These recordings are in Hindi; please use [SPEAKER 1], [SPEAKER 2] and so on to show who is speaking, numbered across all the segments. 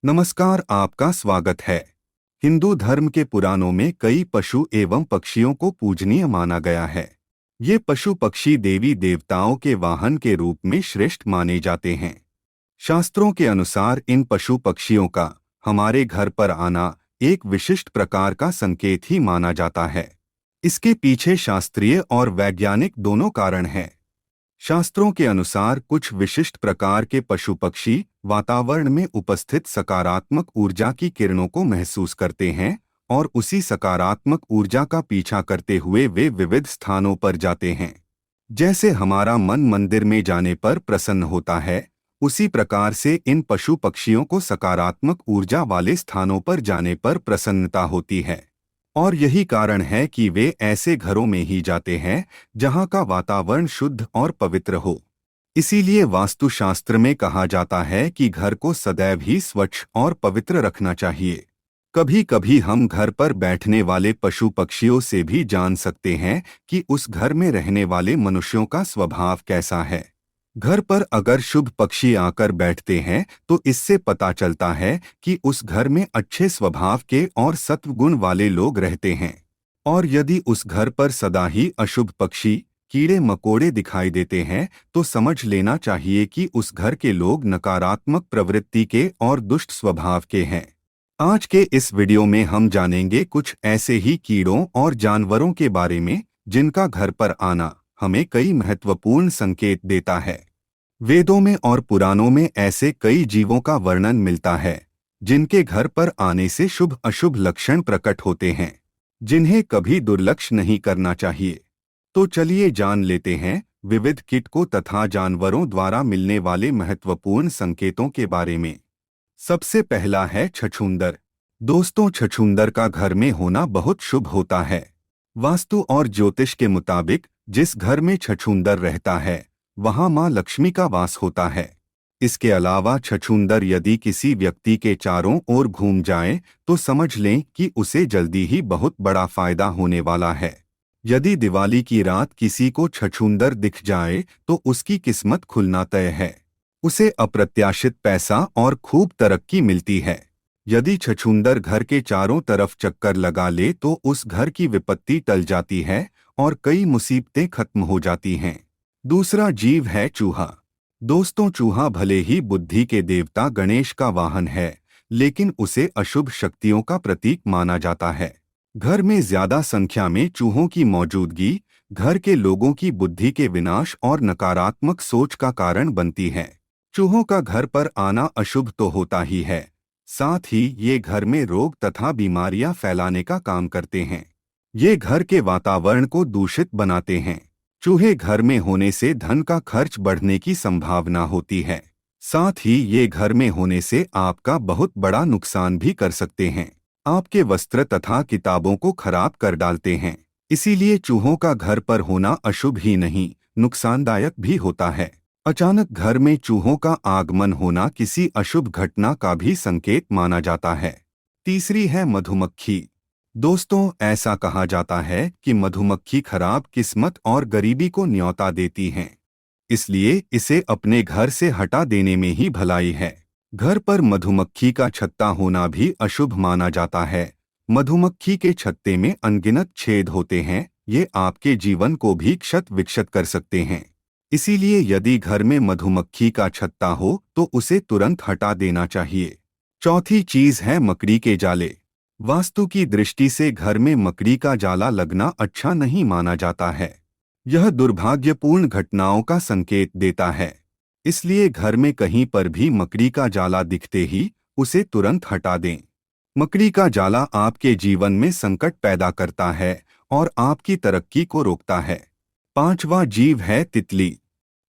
[SPEAKER 1] नमस्कार, आपका स्वागत है। हिंदू धर्म के पुराणों में कई पशु एवं पक्षियों को पूजनीय माना गया है। ये पशु पक्षी देवी देवताओं के वाहन के रूप में श्रेष्ठ माने जाते हैं। शास्त्रों के अनुसार इन पशु पक्षियों का हमारे घर पर आना एक विशिष्ट प्रकार का संकेत ही माना जाता है। इसके पीछे शास्त्रीय और वैज्ञानिक दोनों कारण हैं। शास्त्रों के अनुसार कुछ विशिष्ट प्रकार के पशु पक्षी वातावरण में उपस्थित सकारात्मक ऊर्जा की किरणों को महसूस करते हैं और उसी सकारात्मक ऊर्जा का पीछा करते हुए वे विविध स्थानों पर जाते हैं। जैसे हमारा मन मंदिर में जाने पर प्रसन्न होता है, उसी प्रकार से इन पशु पक्षियों को सकारात्मक ऊर्जा वाले स्थानों पर जाने पर प्रसन्नता होती है। और यही कारण है कि वे ऐसे घरों में ही जाते हैं जहां का वातावरण शुद्ध और पवित्र हो। इसीलिए वास्तुशास्त्र में कहा जाता है कि घर को सदैव ही स्वच्छ और पवित्र रखना चाहिए। कभी कभी हम घर पर बैठने वाले पशु पक्षियों से भी जान सकते हैं कि उस घर में रहने वाले मनुष्यों का स्वभाव कैसा है। घर पर अगर शुभ पक्षी आकर बैठते हैं तो इससे पता चलता है कि उस घर में अच्छे स्वभाव के और सत्व गुण वाले लोग रहते हैं। और यदि उस घर पर सदा ही अशुभ पक्षी कीड़े मकोड़े दिखाई देते हैं तो समझ लेना चाहिए कि उस घर के लोग नकारात्मक प्रवृत्ति के और दुष्ट स्वभाव के हैं। आज के इस वीडियो में हम जानेंगे कुछ ऐसे ही कीड़ों और जानवरों के बारे में जिनका घर पर आना हमें कई महत्वपूर्ण संकेत देता है। वेदों में और पुराणों में ऐसे कई जीवों का वर्णन मिलता है जिनके घर पर आने से शुभ अशुभ लक्षण प्रकट होते हैं, जिन्हें कभी दुर्लक्ष्य नहीं करना चाहिए। तो चलिए जान लेते हैं विविध कीटों तथा जानवरों द्वारा मिलने वाले महत्वपूर्ण संकेतों के बारे में। सबसे पहला है छछूंदर। दोस्तों, छछूंदर का घर में होना बहुत शुभ होता है। वास्तु और ज्योतिष के मुताबिक जिस घर में छछूंदर रहता है वहां मां लक्ष्मी का वास होता है। इसके अलावा छछूंदर यदि किसी व्यक्ति के चारों ओर घूम जाए तो समझ लें कि उसे जल्दी ही बहुत बड़ा फायदा होने वाला है। यदि दिवाली की रात किसी को छछूंदर दिख जाए तो उसकी किस्मत खुलना तय है। उसे अप्रत्याशित पैसा और खूब तरक्की मिलती है। यदि छछूंदर घर के चारों तरफ चक्कर लगा ले तो उस घर की विपत्ति टल जाती है और कई मुसीबतें खत्म हो जाती हैं। दूसरा जीव है चूहा। दोस्तों, चूहा भले ही बुद्धि के देवता गणेश का वाहन है, लेकिन उसे अशुभ शक्तियों का प्रतीक माना जाता है। घर में ज्यादा संख्या में चूहों की मौजूदगी घर के लोगों की बुद्धि के विनाश और नकारात्मक सोच का कारण बनती है। चूहों का घर पर आना अशुभ तो होता ही है, साथ ही ये घर में रोग तथा बीमारियां फैलाने का काम करते हैं। ये घर के वातावरण को दूषित बनाते हैं। चूहे घर में होने से धन का खर्च बढ़ने की संभावना होती है। साथ ही ये घर में होने से आपका बहुत बड़ा नुकसान भी कर सकते हैं। आपके वस्त्र तथा किताबों को खराब कर डालते हैं। इसीलिए चूहों का घर पर होना अशुभ ही नहीं, नुकसानदायक भी होता है। अचानक घर में चूहों का आगमन होना किसी अशुभ घटना का भी संकेत माना जाता है। तीसरी है मधुमक्खी। दोस्तों, ऐसा कहा जाता है कि मधुमक्खी खराब किस्मत और गरीबी को न्योता देती हैं। इसलिए इसे अपने घर से हटा देने में ही भलाई है। घर पर मधुमक्खी का छत्ता होना भी अशुभ माना जाता है। मधुमक्खी के छत्ते में अनगिनत छेद होते हैं, ये आपके जीवन को भी क्षत विक्षत कर सकते हैं। इसीलिए यदि घर में मधुमक्खी का छत्ता हो तो उसे तुरंत हटा देना चाहिए। चौथी चीज है मकड़ी के जाले। वास्तु की दृष्टि से घर में मकड़ी का जाला लगना अच्छा नहीं माना जाता है। यह दुर्भाग्यपूर्ण घटनाओं का संकेत देता है। इसलिए घर में कहीं पर भी मकड़ी का जाला दिखते ही उसे तुरंत हटा दें। मकड़ी का जाला आपके जीवन में संकट पैदा करता है और आपकी तरक्की को रोकता है। पांचवा जीव है तितली।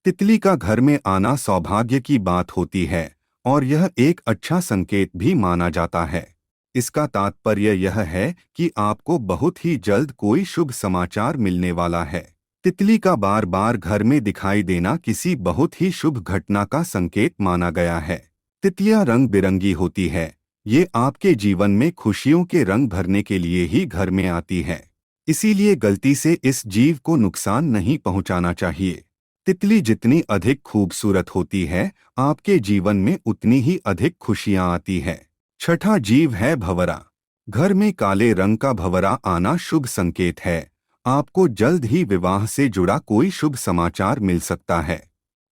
[SPEAKER 1] तितली का घर में आना सौभाग्य की बात होती है और यह एक अच्छा संकेत भी माना जाता है। इसका तात्पर्य यह है कि आपको बहुत ही जल्द कोई शुभ समाचार मिलने वाला है। तितली का बार बार घर में दिखाई देना किसी बहुत ही शुभ घटना का संकेत माना गया है। तितलियां रंग बिरंगी होती है। ये आपके जीवन में खुशियों के रंग भरने के लिए ही घर में आती है। इसीलिए गलती से इस जीव को नुकसान नहीं पहुंचाना चाहिए। तितली जितनी अधिक खूबसूरत होती है, आपके जीवन में उतनी ही अधिक खुशियां आती है। छठा जीव है भंवरा। घर में काले रंग का भंवरा आना शुभ संकेत है। आपको जल्द ही विवाह से जुड़ा कोई शुभ समाचार मिल सकता है।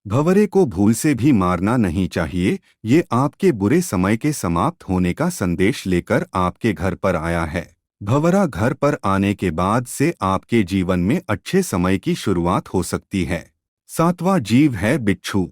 [SPEAKER 1] भंवरे को भूल से भी मारना नहीं चाहिए। ये आपके बुरे समय के समाप्त होने का संदेश लेकर आपके घर पर आया है। भंवरा घर पर आने के बाद से आपके जीवन में अच्छे समय की शुरुआत हो सकती है। सातवां जीव है बिच्छू।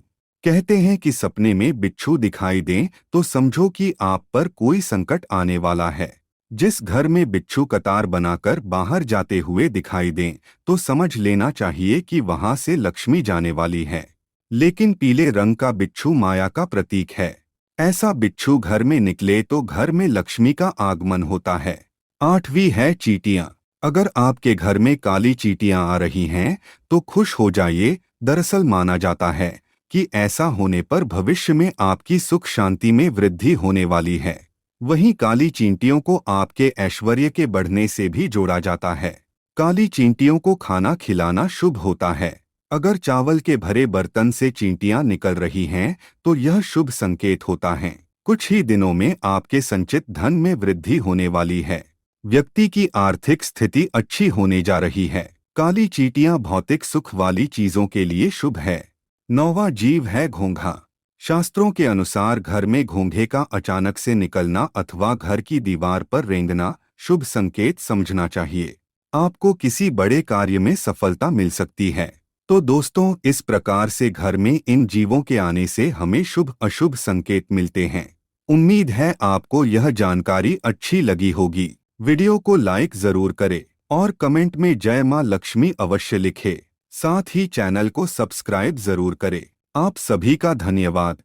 [SPEAKER 1] कहते हैं कि सपने में बिच्छू दिखाई दें तो समझो कि आप पर कोई संकट आने वाला है। जिस घर में बिच्छू कतार बनाकर बाहर जाते हुए दिखाई दें तो समझ लेना चाहिए कि वहां से लक्ष्मी जाने वाली है। लेकिन पीले रंग का बिच्छू माया का प्रतीक है। ऐसा बिच्छू घर में निकले तो घर में लक्ष्मी का आगमन होता है। आठवीं है चींटियां। अगर आपके घर में काली चींटियां आ रही हैं तो खुश हो जाइए। दरअसल माना जाता है कि ऐसा होने पर भविष्य में आपकी सुख शांति में वृद्धि होने वाली है। वहीं काली चींटियों को आपके ऐश्वर्य के बढ़ने से भी जोड़ा जाता है। काली चींटियों को खाना खिलाना शुभ होता है। अगर चावल के भरे बर्तन से चींटियां निकल रही हैं तो यह शुभ संकेत होता है। कुछ ही दिनों में आपके संचित धन में वृद्धि होने वाली है। व्यक्ति की आर्थिक स्थिति अच्छी होने जा रही है। काली चींटियां भौतिक सुख वाली चीजों के लिए शुभ है। नौवां जीव है घोंघा। शास्त्रों के अनुसार घर में घोंघे का अचानक से निकलना अथवा घर की दीवार पर रेंगना शुभ संकेत समझना चाहिए। आपको किसी बड़े कार्य में सफलता मिल सकती है। तो दोस्तों, इस प्रकार से घर में इन जीवों के आने से हमें शुभ अशुभ संकेत मिलते हैं। उम्मीद है आपको यह जानकारी अच्छी लगी होगी। वीडियो को लाइक जरूर करें और कमेंट में जय मां लक्ष्मी अवश्य लिखें। साथ ही चैनल को सब्सक्राइब जरूर करें। आप सभी का धन्यवाद।